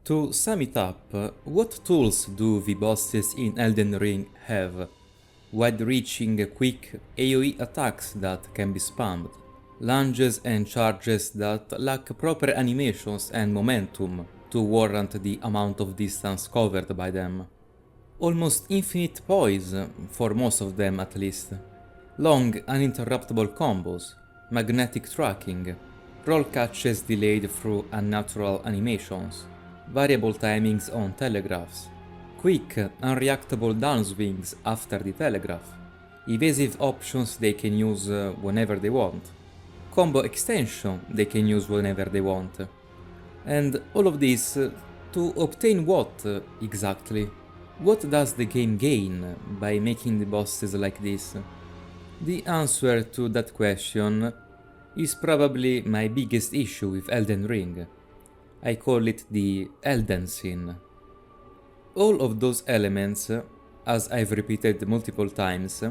To sum it up, what tools do the bosses in Elden Ring have? Wide-reaching, quick AoE attacks that can be spammed, lunges and charges that lack proper animations and momentum to warrant the amount of distance covered by them. Almost infinite poise, for most of them at least. Long, uninterruptible combos, magnetic tracking, roll catches delayed through unnatural animations, variable timings on telegraphs, quick, unreactable downswings after the telegraph, evasive options they can use whenever they want, combo extension they can use whenever they want. And all of this to obtain what exactly? What does the game gain by making the bosses like this? The answer to that question is probably my biggest issue with Elden Ring. I call it the Elden Sin. All of those elements, as I've repeated multiple times,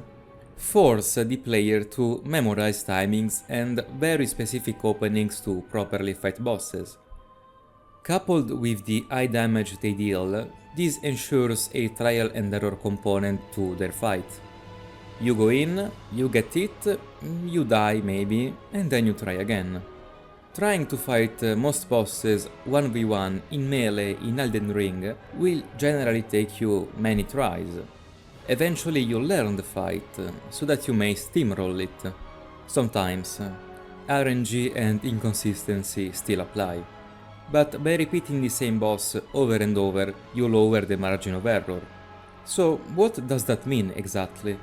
force the player to memorize timings and very specific openings to properly fight bosses. Coupled with the high damage they deal, this ensures a trial and error component to their fight. You go in, you get hit, you die maybe, and then you try again. Trying to fight most bosses 1v1 in melee in Elden Ring will generally take you many tries. Eventually you'll learn the fight, so that you may steamroll it. Sometimes, RNG and inconsistency still apply. But by repeating the same boss over and over, you lower the margin of error. So what does that mean exactly?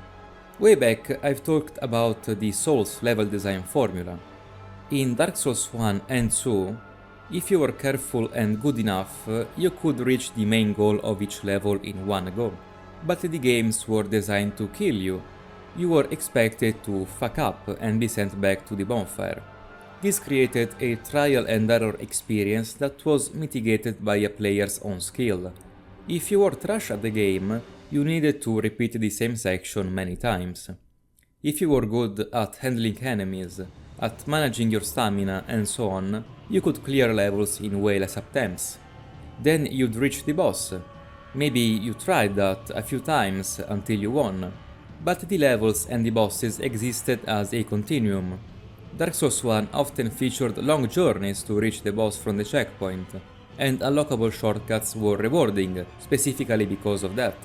Way back I've talked about the Souls level design formula. In Dark Souls 1 and 2, if you were careful and good enough, you could reach the main goal of each level in one go. But the games were designed to kill you. You were expected to fuck up and be sent back to the bonfire. This created a trial and error experience that was mitigated by a player's own skill. If you were trash at the game, you needed to repeat the same section many times. If you were good at handling enemies, at managing your stamina and so on, you could clear levels in way less attempts. Then you'd reach the boss. Maybe you tried that a few times until you won, but the levels and the bosses existed as a continuum. Dark Souls 1 often featured long journeys to reach the boss from the checkpoint, and unlockable shortcuts were rewarding, specifically because of that.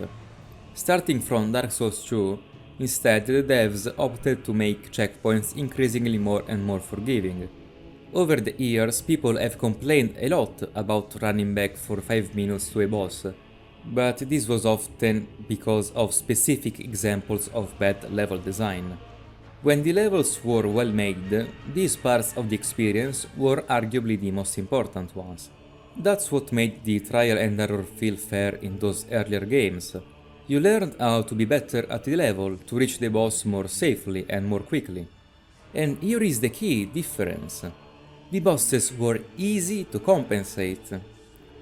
Starting from Dark Souls 2, instead the devs opted to make checkpoints increasingly more and more forgiving. Over the years, people have complained a lot about running back for 5 minutes to a boss, but this was often because of specific examples of bad level design. When the levels were well made, these parts of the experience were arguably the most important ones. That's what made the trial and error feel fair in those earlier games. You learned how to be better at the level to reach the boss more safely and more quickly. And here is the key difference. The bosses were easy to compensate.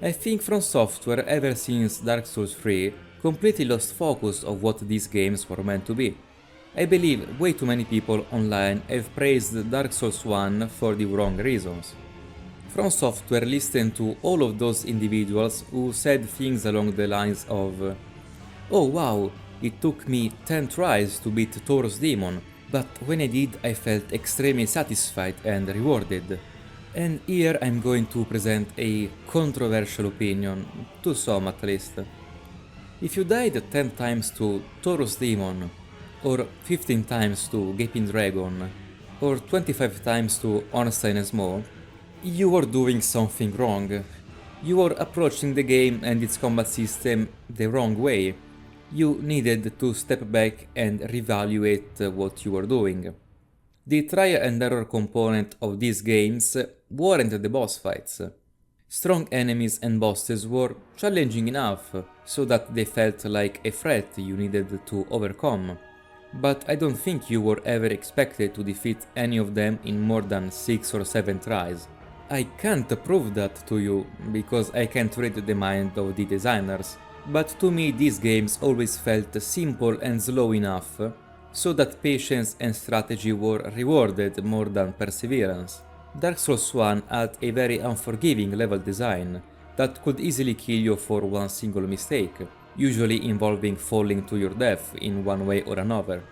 I think From Software ever since Dark Souls 3 completely lost focus of what these games were meant to be. I believe way too many people online have praised Dark Souls 1 for the wrong reasons. From Software listened to all of those individuals who said things along the lines of "Oh wow, it took me 10 tries to beat Thor's demon, but when I did I felt extremely satisfied and rewarded." And here I'm going to present a controversial opinion, to some at least. If you died 10 times to Thor's demon, or 15 times to Gaping Dragon, or 25 times to Ornstein and Smough, you were doing something wrong. You were approaching the game and its combat system the wrong way. You needed to step back and reevaluate what you were doing. The trial and error component of these games weren't the boss fights. Strong enemies and bosses were challenging enough so that they felt like a threat you needed to overcome. But I don't think you were ever expected to defeat any of them in more than 6 or 7 tries. I can't prove that to you, because I can't read the mind of the designers, but to me these games always felt simple and slow enough, so that patience and strategy were rewarded more than perseverance. Dark Souls 1 had a very unforgiving level design, that could easily kill you for one single mistake, usually involving falling to your death in one way or another.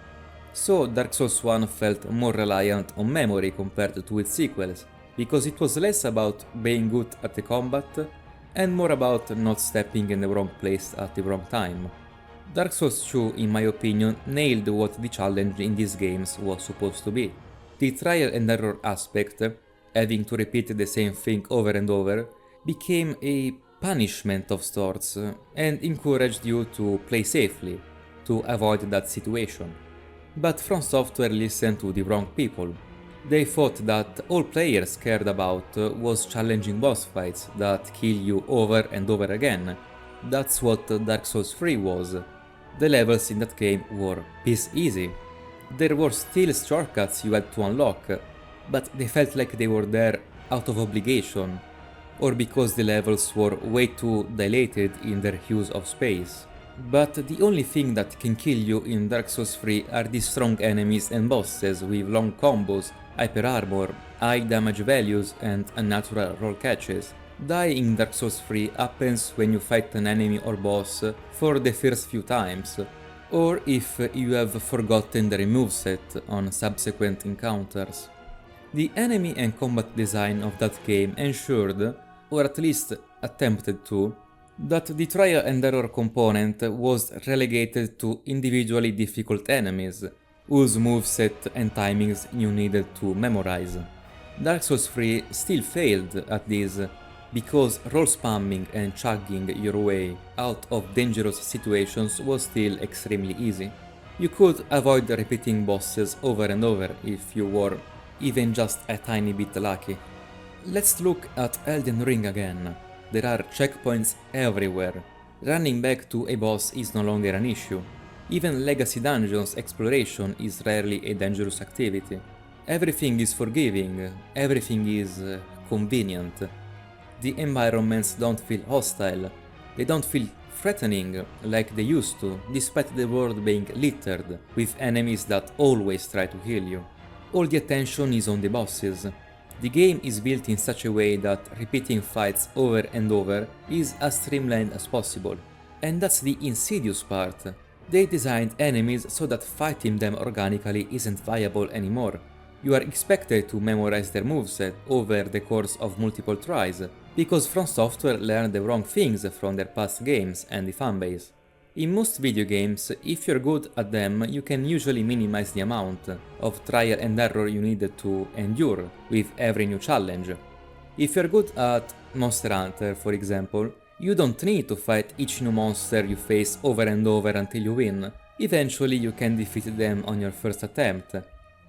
So Dark Souls 1 felt more reliant on memory compared to its sequels, because it was less about being good at the combat and more about not stepping in the wrong place at the wrong time. Dark Souls 2, in my opinion, nailed what the challenge in these games was supposed to be. The trial and error aspect, having to repeat the same thing over and over, became a punishment of sorts and encouraged you to play safely, to avoid that situation. But From Software listened to the wrong people. They thought that all players cared about was challenging boss fights that kill you over and over again. That's what Dark Souls 3 was. The levels in that game were piss easy. There were still shortcuts you had to unlock, but they felt like they were there out of obligation, or because the levels were way too dilated in their use of space. But the only thing that can kill you in Dark Souls 3 are the strong enemies and bosses with long combos, hyper armor, high damage values and unnatural roll catches. Dying in Dark Souls 3 happens when you fight an enemy or boss for the first few times, or if you have forgotten the moveset on subsequent encounters. The enemy and combat design of that game ensured, or at least attempted to, that the trial and error component was relegated to individually difficult enemies, whose moveset and timings you needed to memorize. Dark Souls 3 still failed at this, because roll spamming and chugging your way out of dangerous situations was still extremely easy. You could avoid repeating bosses over and over if you were even just a tiny bit lucky. Let's look at Elden Ring again. There are checkpoints everywhere. Running back to a boss is no longer an issue. Even Legacy Dungeons exploration is rarely a dangerous activity. Everything is forgiving, everything is convenient. The environments don't feel hostile, they don't feel threatening like they used to, despite the world being littered with enemies that always try to kill you. All the attention is on the bosses. The game is built in such a way that repeating fights over and over is as streamlined as possible. And that's the insidious part. They designed enemies so that fighting them organically isn't viable anymore. You are expected to memorize their moveset over the course of multiple tries, because From Software learned the wrong things from their past games and the fanbase. In most video games, if you're good at them, you can usually minimize the amount of trial and error you needed to endure with every new challenge. If you're good at Monster Hunter, for example, you don't need to fight each new monster you face over and over until you win. Eventually you can defeat them on your first attempt,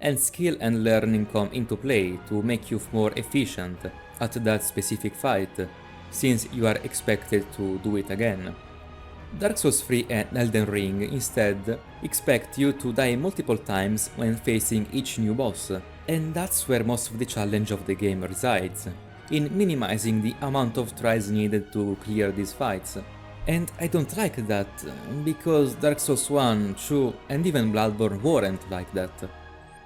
and skill and learning come into play to make you more efficient at that specific fight, since you are expected to do it again. Dark Souls 3 and Elden Ring instead expect you to die multiple times when facing each new boss, and that's where most of the challenge of the game resides, in minimizing the amount of tries needed to clear these fights. And I don't like that, because Dark Souls 1, 2 and even Bloodborne weren't like that.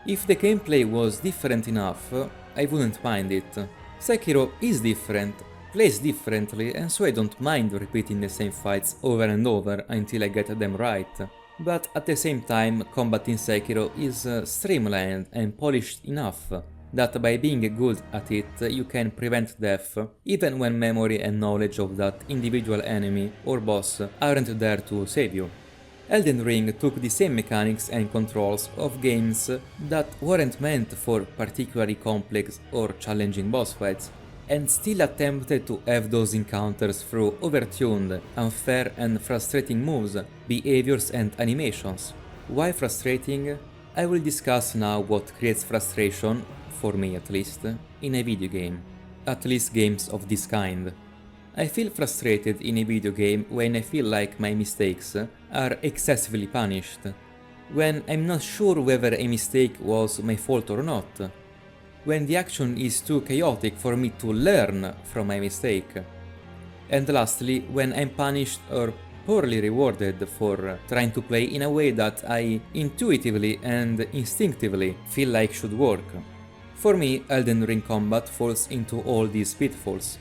If the gameplay was different enough, I wouldn't mind it. Sekiro is different, plays differently, and so I don't mind repeating the same fights over and over until I get them right. But at the same time, combat in Sekiro is streamlined and polished enough that by being good at it you can prevent death, even when memory and knowledge of that individual enemy or boss aren't there to save you. Elden Ring took the same mechanics and controls of games that weren't meant for particularly complex or challenging boss fights, and still attempted to have those encounters through overtuned, unfair and frustrating moves, behaviors and animations. Why frustrating? I will discuss now what creates frustration, for me at least, in a video game. At least games of this kind. I feel frustrated in a video game when I feel like my mistakes are excessively punished, when I'm not sure whether a mistake was my fault or not, when the action is too chaotic for me to learn from my mistake, and lastly, when I'm punished or poorly rewarded for trying to play in a way that I intuitively and instinctively feel like should work. For me, Elden Ring combat falls into all these pitfalls.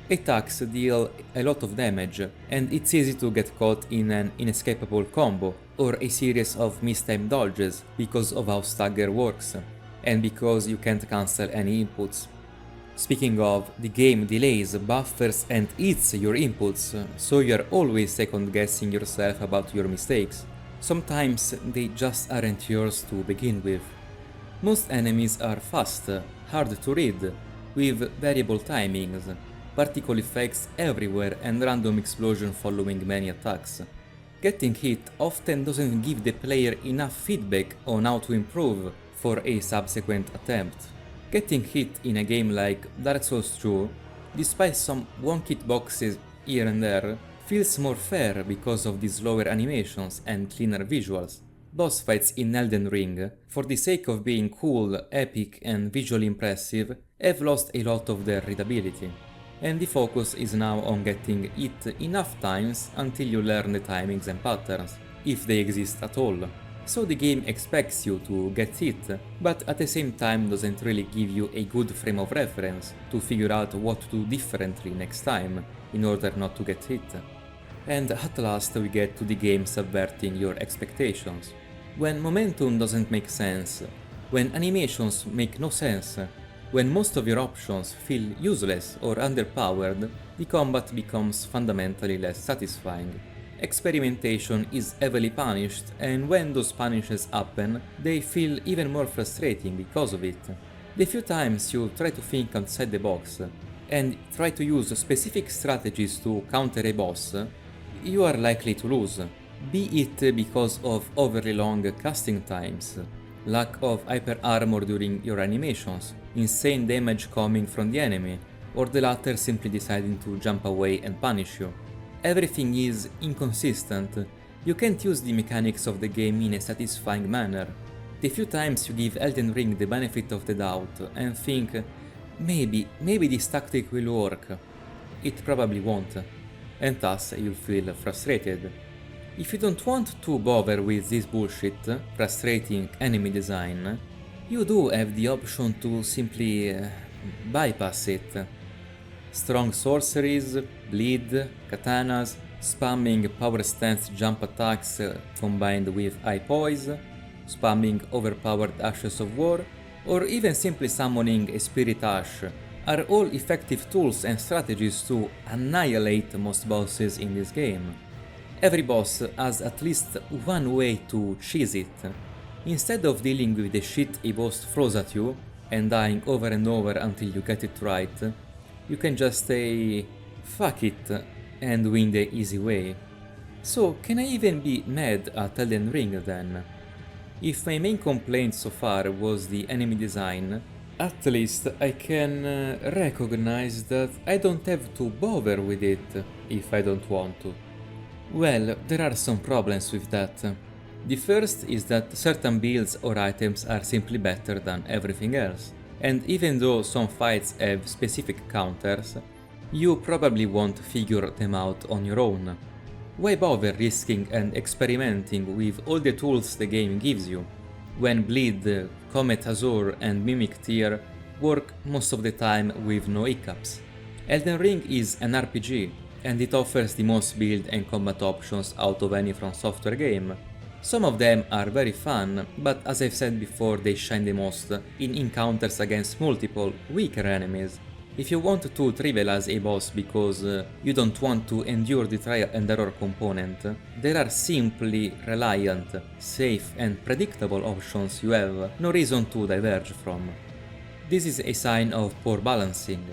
Attacks deal a lot of damage, and it's easy to get caught in an inescapable combo or a series of mistimed dodges because of how stagger works, and because you can't cancel any inputs. Speaking of, the game delays, buffers and eats your inputs, so you're always second guessing yourself about your mistakes. Sometimes they just aren't yours to begin with. Most enemies are fast, hard to read, with variable timings, particle effects everywhere and random explosion following many attacks. Getting hit often doesn't give the player enough feedback on how to improve for a subsequent attempt. Getting hit in a game like Dark Souls 2, despite some wonky hitboxes here and there, feels more fair because of the slower animations and cleaner visuals. Boss fights in Elden Ring, for the sake of being cool, epic and visually impressive, have lost a lot of their readability, and the focus is now on getting hit enough times until you learn the timings and patterns, if they exist at all. So the game expects you to get hit, but at the same time doesn't really give you a good frame of reference to figure out what to do differently next time in order not to get hit. And at last we get to the game subverting your expectations. When momentum doesn't make sense, when animations make no sense, when most of your options feel useless or underpowered, the combat becomes fundamentally less satisfying. Experimentation is heavily punished, and when those punishes happen, they feel even more frustrating because of it. The few times you try to think outside the box, and try to use specific strategies to counter a boss, you are likely to lose, be it because of overly long casting times, lack of hyper armor during your animations, insane damage coming from the enemy, or the latter simply deciding to jump away and punish you. Everything is inconsistent. You can't use the mechanics of the game in a satisfying manner. The few times you give Elden Ring the benefit of the doubt and think, maybe this tactic will work, it probably won't, and thus you'll feel frustrated. If you don't want to bother with this bullshit, frustrating enemy design, you do have the option to simply bypass it. Strong sorceries, bleed, katanas, spamming power stance jump attacks combined with high poise, spamming overpowered Ashes of War, or even simply summoning a Spirit Ash are all effective tools and strategies to annihilate most bosses in this game. Every boss has at least one way to cheese it. Instead of dealing with the shit a boss throws at you and dying over and over until you get it right, you can just say fuck it and win the easy way. So can I even be mad at Elden Ring then? If my main complaint so far was the enemy design, at least I can recognize that I don't have to bother with it if I don't want to. Well, there are some problems with that. The first is that certain builds or items are simply better than everything else, and even though some fights have specific counters, you probably won't figure them out on your own. Why bother risking and experimenting with all the tools the game gives you, when Bleed, Comet Azure and Mimic Tear work most of the time with no hiccups? Elden Ring is an RPG, and it offers the most build and combat options out of any From Software game. Some of them are very fun, but as I've said before, they shine the most in encounters against multiple, weaker enemies. If you want to trivialize a boss because you don't want to endure the trial and error component, there are simply reliant, safe and predictable options you have no reason to diverge from. This is a sign of poor balancing.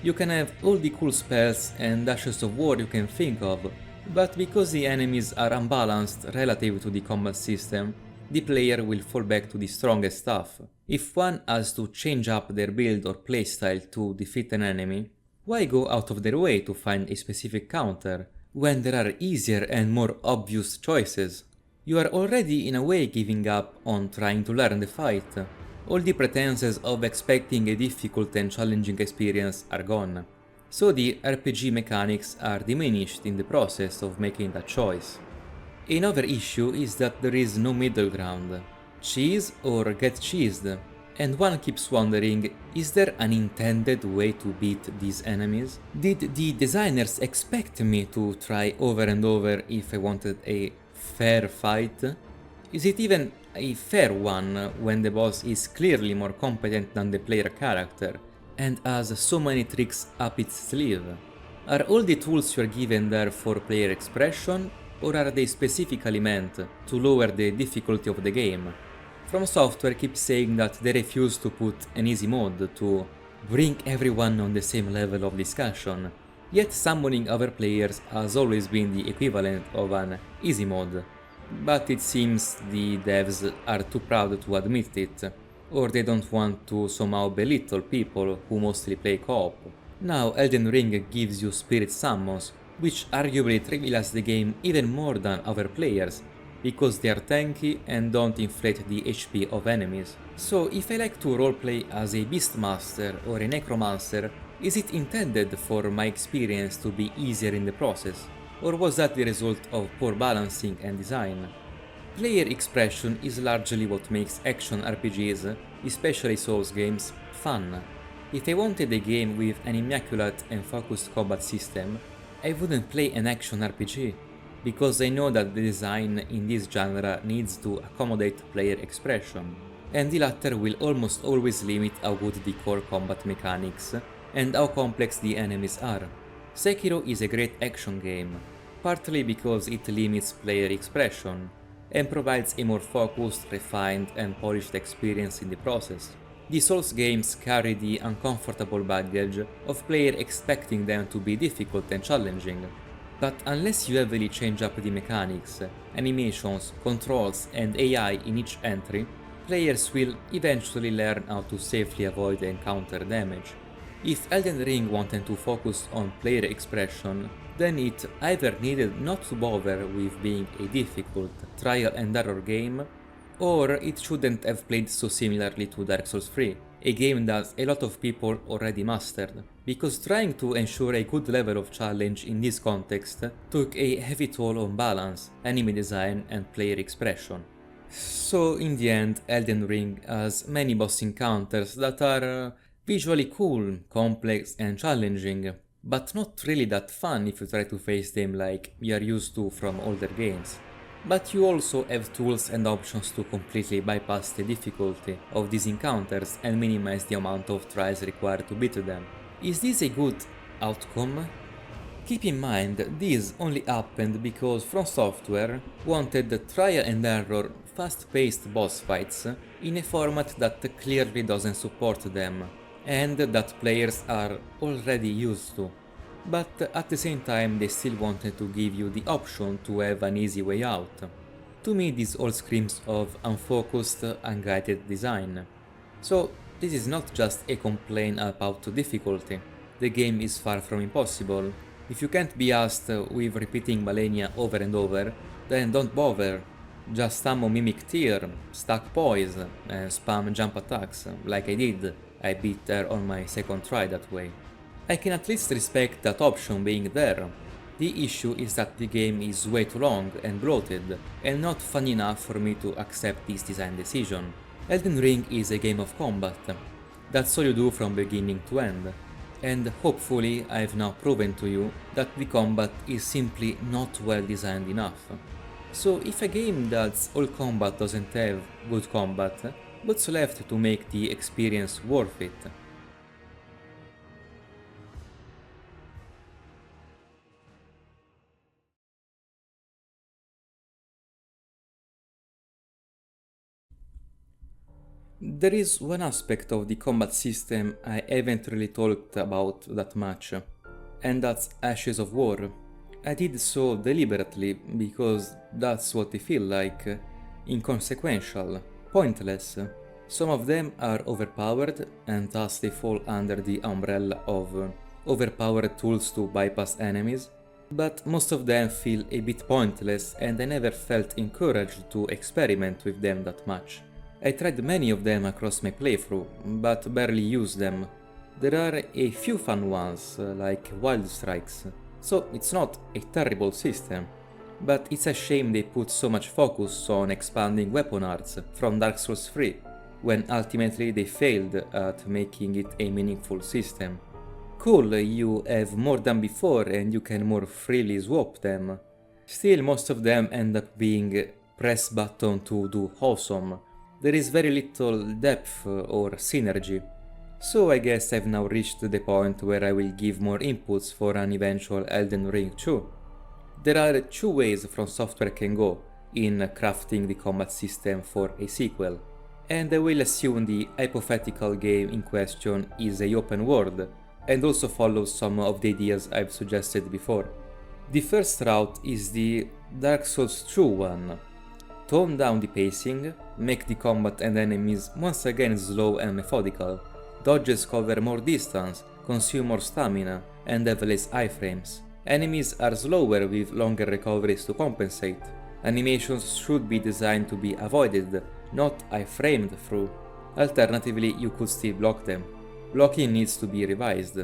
You can have all the cool spells and dashes of war you can think of, but because the enemies are unbalanced relative to the combat system, the player will fall back to the strongest stuff. If one has to change up their build or playstyle to defeat an enemy, why go out of their way to find a specific counter, when there are easier and more obvious choices? You are already in a way giving up on trying to learn the fight. All the pretenses of expecting a difficult and challenging experience are gone. So the RPG mechanics are diminished in the process of making that choice. Another issue is that there is no middle ground. Cheese or get cheesed. And one keeps wondering, is there an intended way to beat these enemies? Did the designers expect me to try over and over if I wanted a fair fight? Is it even a fair one when the boss is clearly more competent than the player character and has so many tricks up its sleeve? Are all the tools you're given there for player expression, or are they specifically meant to lower the difficulty of the game? From Software keeps saying that they refuse to put an easy mode to bring everyone on the same level of discussion, yet summoning other players has always been the equivalent of an easy mode. But it seems the devs are too proud to admit it, or they don't want to somehow belittle people who mostly play co-op. Now Elden Ring gives you spirit summons, which arguably trivializes the game even more than other players, because they are tanky and don't inflate the HP of enemies. So if I like to roleplay as a Beastmaster or a Necromancer, is it intended for my experience to be easier in the process? Or was that the result of poor balancing and design? Player expression is largely what makes action RPGs, especially Souls games, fun. If I wanted a game with an immaculate and focused combat system, I wouldn't play an action RPG, because I know that the design in this genre needs to accommodate player expression, and the latter will almost always limit how good the core combat mechanics and how complex the enemies are. Sekiro is a great action game, partly because it limits player expression, and provides a more focused, refined and polished experience in the process. The Souls games carry the uncomfortable baggage of player expecting them to be difficult and challenging, but unless you heavily change up the mechanics, animations, controls and AI in each entry, players will eventually learn how to safely avoid encounter damage. If Elden Ring wanted to focus on player expression, then it either needed not to bother with being a difficult trial and error game, or it shouldn't have played so similarly to Dark Souls 3, a game that a lot of people already mastered, because trying to ensure a good level of challenge in this context took a heavy toll on balance, enemy design and player expression. So in the end, Elden Ring has many boss encounters that are visually cool, complex and challenging, but not really that fun if you try to face them like we are used to from older games. But you also have tools and options to completely bypass the difficulty of these encounters and minimize the amount of tries required to beat them. Is this a good outcome? Keep in mind, this only happened because From Software wanted trial and error, fast-paced boss fights in a format that clearly doesn't support them, and that players are already used to. But at the same time they still wanted to give you the option to have an easy way out. To me this all screams of unfocused, unguided design. So this is not just a complaint about difficulty, the game is far from impossible. If you can't be asked with repeating Malenia over and over, then don't bother. Just summon Mimic Tear, stack poise, and spam jump attacks, like I did. I beat her on my second try that way. I can at least respect that option being there. The issue is that the game is way too long and bloated, and not fun enough for me to accept this design decision. Elden Ring is a game of combat. That's all you do from beginning to end. And hopefully I've now proven to you that the combat is simply not well designed enough. So if a game that's all combat doesn't have good combat, what's left to make the experience worth it? There is one aspect of the combat system I haven't really talked about that much, and that's Ashes of War. I did so deliberately because that's what they feel like, inconsequential, pointless. Some of them are overpowered and thus they fall under the umbrella of overpowered tools to bypass enemies, but most of them feel a bit pointless and I never felt encouraged to experiment with them that much. I tried many of them across my playthrough, but barely used them. There are a few fun ones, like Wild Strikes, so it's not a terrible system. But it's a shame they put so much focus on expanding weapon arts from Dark Souls 3. when ultimately they failed at making it a meaningful system. Cool, you have more than before and you can more freely swap them. Still, most of them end up being press button to do awesome. There is very little depth or synergy. So I guess I've now reached the point where I will give more inputs for an eventual Elden Ring 2. There are two ways From Software can go in crafting the combat system for a sequel, and I will assume the hypothetical game in question is a open world, and also follows some of the ideas I've suggested before. The first route is the Dark Souls 2 one. Tone down the pacing, make the combat and enemies once again slow and methodical. Dodges cover more distance, consume more stamina, and have less iframes. Enemies are slower with longer recoveries to compensate. Animations should be designed to be avoided, not iframed through. Alternatively, you could still block them. Blocking needs to be revised.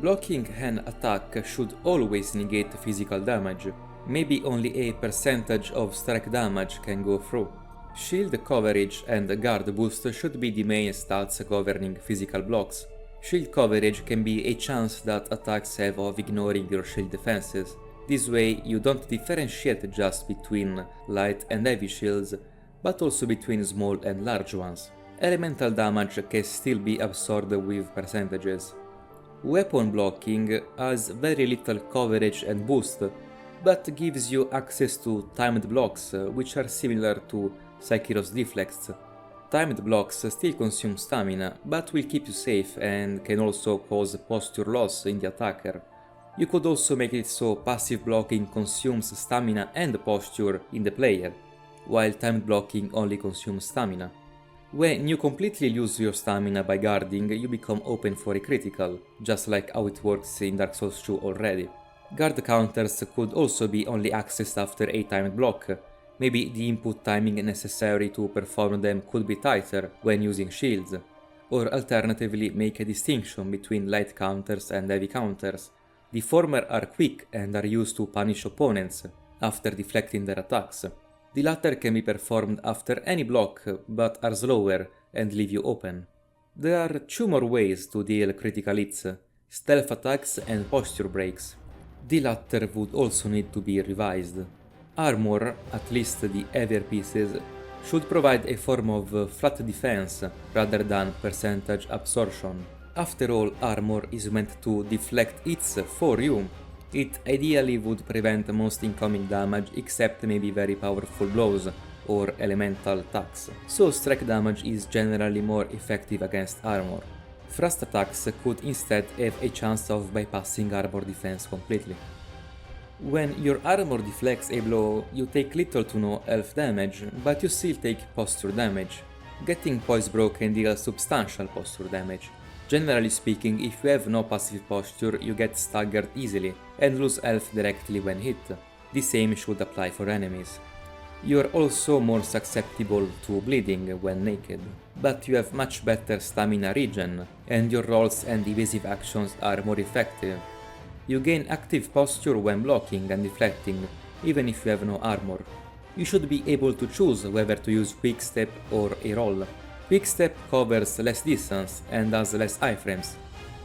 Blocking an attack should always negate physical damage. Maybe only a percentage of strike damage can go through. Shield coverage and guard boost should be the main stats governing physical blocks. Shield coverage can be a chance that attacks have of ignoring your shield defenses. This way you don't differentiate just between light and heavy shields, but also between small and large ones. Elemental damage can still be absorbed with percentages. Weapon blocking has very little coverage and boost, but gives you access to timed blocks, which are similar to Sekiro's deflects. Timed blocks still consume stamina, but will keep you safe and can also cause posture loss in the attacker. You could also make it so passive blocking consumes stamina and posture in the player, while timed blocking only consumes stamina. When you completely lose your stamina by guarding, you become open for a critical, just like how it works in Dark Souls 2 already. Guard counters could also be only accessed after a timed block. Maybe the input timing necessary to perform them could be tighter when using shields, or alternatively make a distinction between light counters and heavy counters. The former are quick and are used to punish opponents after deflecting their attacks. The latter can be performed after any block but are slower and leave you open. There are two more ways to deal critical hits: stealth attacks and posture breaks. The latter would also need to be revised. Armor, at least the heavier pieces, should provide a form of flat defense rather than percentage absorption. After all, armor is meant to deflect hits for you. It ideally would prevent most incoming damage except maybe very powerful blows or elemental attacks, so strike damage is generally more effective against armor. Thrust attacks could instead have a chance of bypassing armor defense completely. When your armor deflects a blow, you take little to no health damage, but you still take posture damage. Getting poise broke can deal substantial posture damage. Generally speaking, if you have no passive posture, you get staggered easily and lose health directly when hit. The same should apply for enemies. You are also more susceptible to bleeding when naked, but you have much better stamina regen, and your rolls and evasive actions are more effective. You gain active posture when blocking and deflecting, even if you have no armor. You should be able to choose whether to use quick step or a roll. Quick step covers less distance and has less iframes,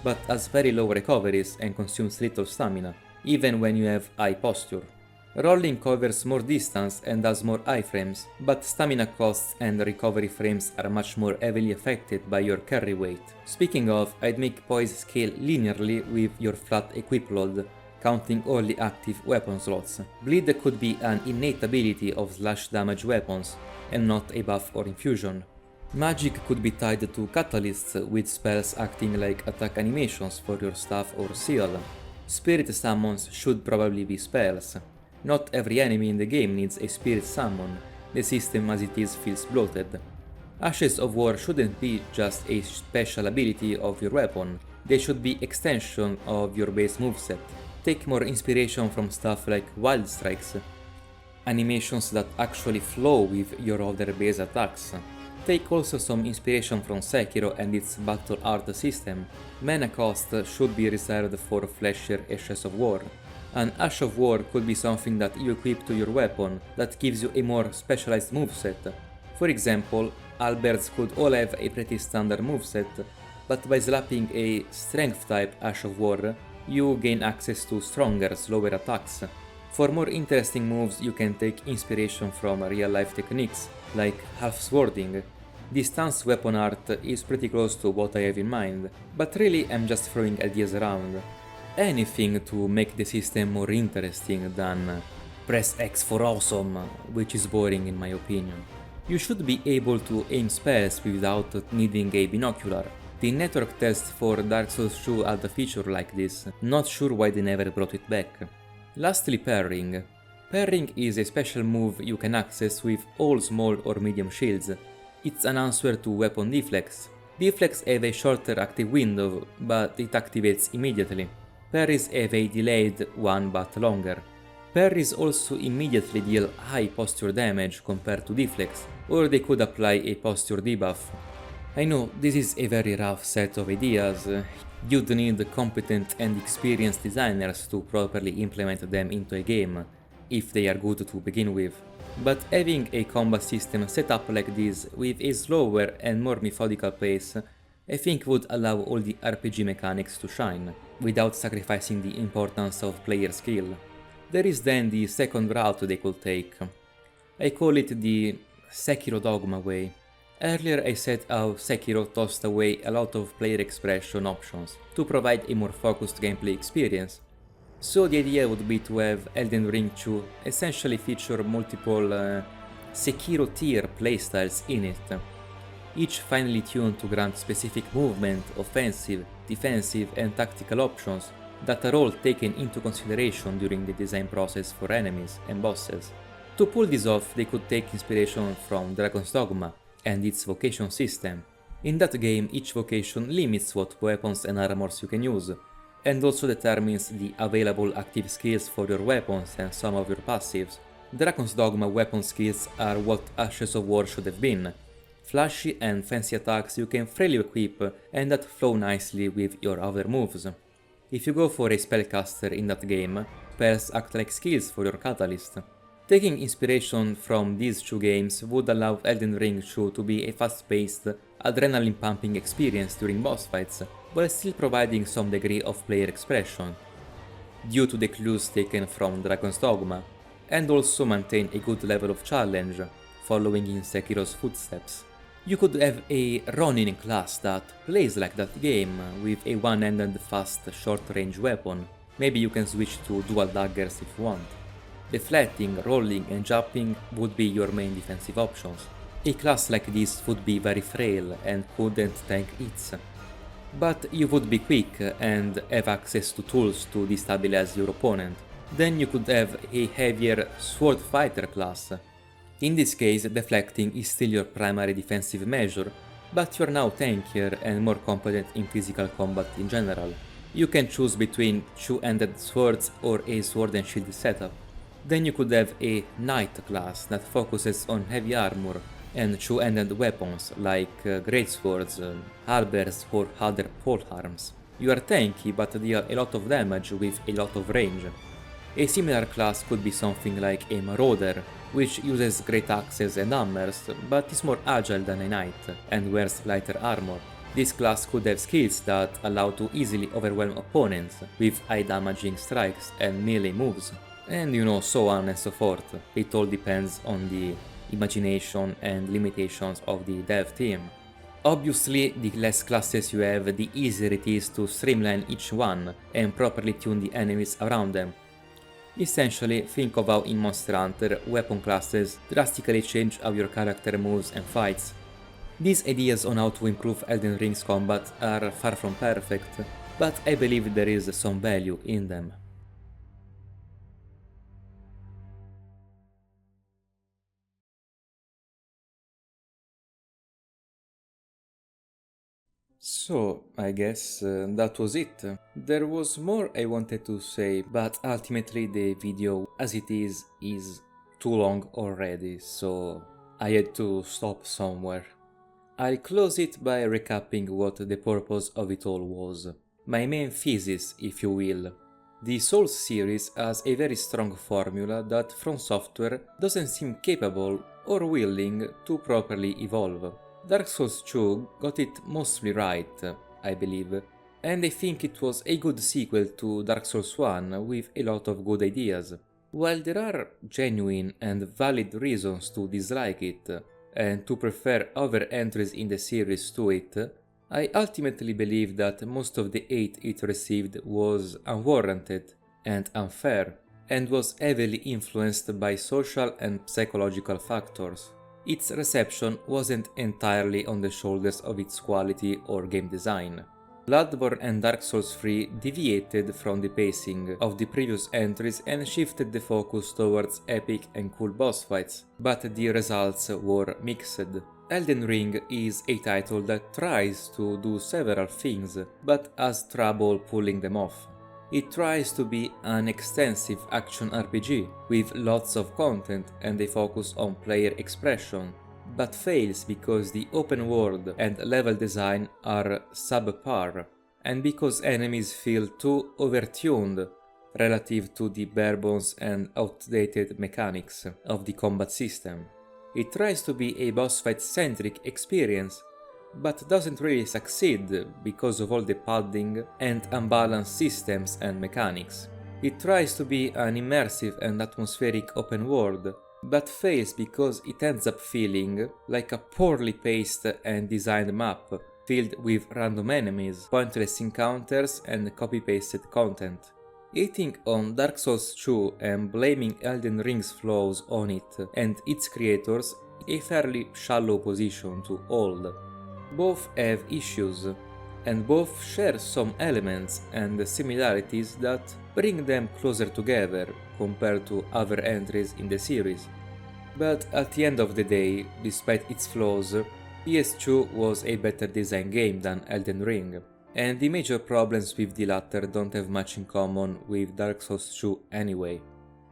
but has very low recoveries and consumes little stamina, even when you have high posture. Rolling covers more distance and has more iframes, but stamina costs and recovery frames are much more heavily affected by your carry weight. Speaking of, I'd make poise scale linearly with your flat equip load, counting only active weapon slots. Bleed could be an innate ability of slash damage weapons, and not a buff or infusion. Magic could be tied to catalysts with spells acting like attack animations for your staff or seal. Spirit summons should probably be spells. Not every enemy in the game needs a spirit summon, the system as it is feels bloated. Ashes of War shouldn't be just a special ability of your weapon, they should be extension of your base moveset. Take more inspiration from stuff like Wild Strikes, animations that actually flow with your other base attacks. Take also some inspiration from Sekiro and its battle art system. Mana cost should be reserved for flashier Ashes of War. An Ash of War could be something that you equip to your weapon that gives you a more specialized moveset. For example, Halberds could all have a pretty standard moveset, but by slapping a strength type Ash of War, you gain access to stronger, slower attacks. For more interesting moves, you can take inspiration from real-life techniques, like half-swording. The stance weapon art is pretty close to what I have in mind, but really I'm just throwing ideas around. Anything to make the system more interesting than press X for awesome, which is boring in my opinion. You should be able to aim spells without needing a binocular. The network test for Dark Souls 2 had a feature like this, not sure why they never brought it back. Lastly, parrying. Parrying is a special move you can access with all small or medium shields. It's an answer to weapon deflects. Deflects have a shorter active window, but it activates immediately. Parries have a delayed one but longer. Parries also immediately deal high posture damage compared to deflects, or they could apply a posture debuff. I know this is a very rough set of ideas. You'd need competent and experienced designers to properly implement them into a game, if they are good to begin with. But having a combat system set up like this with a slower and more methodical pace, I think would allow all the RPG mechanics to shine, without sacrificing the importance of player skill. There is then the second route they could take. I call it the Sekiro Dogma way. Earlier I said how Sekiro tossed away a lot of player expression options to provide a more focused gameplay experience. So the idea would be to have Elden Ring 2 essentially feature multiple Sekiro tier playstyles in it, each finely tuned to grant specific movement, offensive, defensive and tactical options that are all taken into consideration during the design process for enemies and bosses. To pull this off, they could take inspiration from Dragon's Dogma and its vocation system. In that game, each vocation limits what weapons and armors you can use, and also determines the available active skills for your weapons and some of your passives. Dragon's Dogma weapon skills are what Ashes of War should have been. Flashy and fancy attacks you can freely equip and that flow nicely with your other moves. If you go for a spellcaster in that game, spells act like skills for your catalyst. Taking inspiration from these two games would allow Elden Ring 2 to be a fast-paced, adrenaline-pumping experience during boss fights, while still providing some degree of player expression, due to the clues taken from Dragon's Dogma, and also maintain a good level of challenge, following in Sekiro's footsteps. You could have a Ronin class that plays like that game, with a one-handed fast short-range weapon. Maybe you can switch to dual daggers if you want. Deflecting, rolling and jumping would be your main defensive options. A class like this would be very frail and couldn't tank hits. But you would be quick and have access to tools to destabilize your opponent. Then you could have a heavier sword fighter class. In this case, deflecting is still your primary defensive measure, but you're now tankier and more competent in physical combat in general. You can choose between two-handed swords or a sword and shield setup. Then you could have a knight class that focuses on heavy armor and two-handed weapons like greatswords, halberds or other polearms. You are tanky but deal a lot of damage with a lot of range. A similar class could be something like a marauder, which uses great axes and hammers, but is more agile than a knight and wears lighter armor. This class could have skills that allow to easily overwhelm opponents with high damaging strikes and melee moves. And so on and so forth. It all depends on the imagination and limitations of the dev team. Obviously, the less classes you have, the easier it is to streamline each one and properly tune the enemies around them. Essentially, think of how in Monster Hunter, weapon classes drastically change how your character moves and fights. These ideas on how to improve Elden Ring's combat are far from perfect, but I believe there is some value in them. So, I guess that was it. There was more I wanted to say, but ultimately the video as it is too long already, so I had to stop somewhere. I'll close it by recapping what the purpose of it all was. My main thesis, if you will. The Souls series has a very strong formula that From Software doesn't seem capable or willing to properly evolve. Dark Souls 2 got it mostly right, I believe, and I think it was a good sequel to Dark Souls 1 with a lot of good ideas. While there are genuine and valid reasons to dislike it, and to prefer other entries in the series to it, I ultimately believe that most of the hate it received was unwarranted and unfair, and was heavily influenced by social and psychological factors. Its reception wasn't entirely on the shoulders of its quality or game design. Bloodborne and Dark Souls 3 deviated from the pacing of the previous entries and shifted the focus towards epic and cool boss fights, but the results were mixed. Elden Ring is a title that tries to do several things, but has trouble pulling them off. It tries to be an extensive action RPG with lots of content and a focus on player expression, but fails because the open world and level design are subpar, and because enemies feel too overtuned relative to the barebones and outdated mechanics of the combat system. It tries to be a boss fight centric experience, but doesn't really succeed because of all the padding and unbalanced systems and mechanics. It tries to be an immersive and atmospheric open world, but fails because it ends up feeling like a poorly paced and designed map filled with random enemies, pointless encounters and copy-pasted content. Hating on Dark Souls 2 and blaming Elden Ring's flaws on it and its creators is a fairly shallow position to hold. Both have issues, and both share some elements and similarities that bring them closer together compared to other entries in the series. But at the end of the day, despite its flaws, PS2 was a better designed game than Elden Ring, and the major problems with the latter don't have much in common with Dark Souls 2 anyway.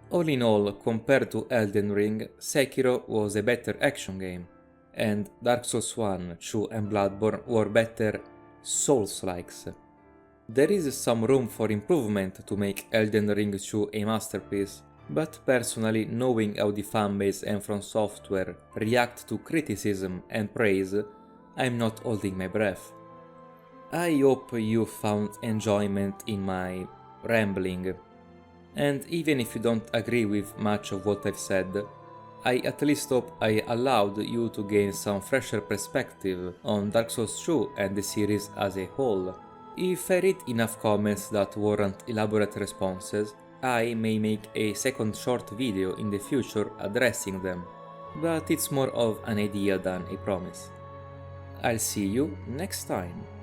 All in all, compared to Elden Ring, Sekiro was a better action game, and Dark Souls 1, 2 and Bloodborne were better Souls-likes. There is some room for improvement to make Elden Ring 2 a masterpiece, but personally, knowing how the fanbase and From Software react to criticism and praise, I'm not holding my breath. I hope you found enjoyment in my rambling, and even if you don't agree with much of what I've said, I at least hope I allowed you to gain some fresher perspective on Dark Souls 2 and the series as a whole. If I read enough comments that warrant elaborate responses, I may make a second short video in the future addressing them, but it's more of an idea than a promise. I'll see you next time.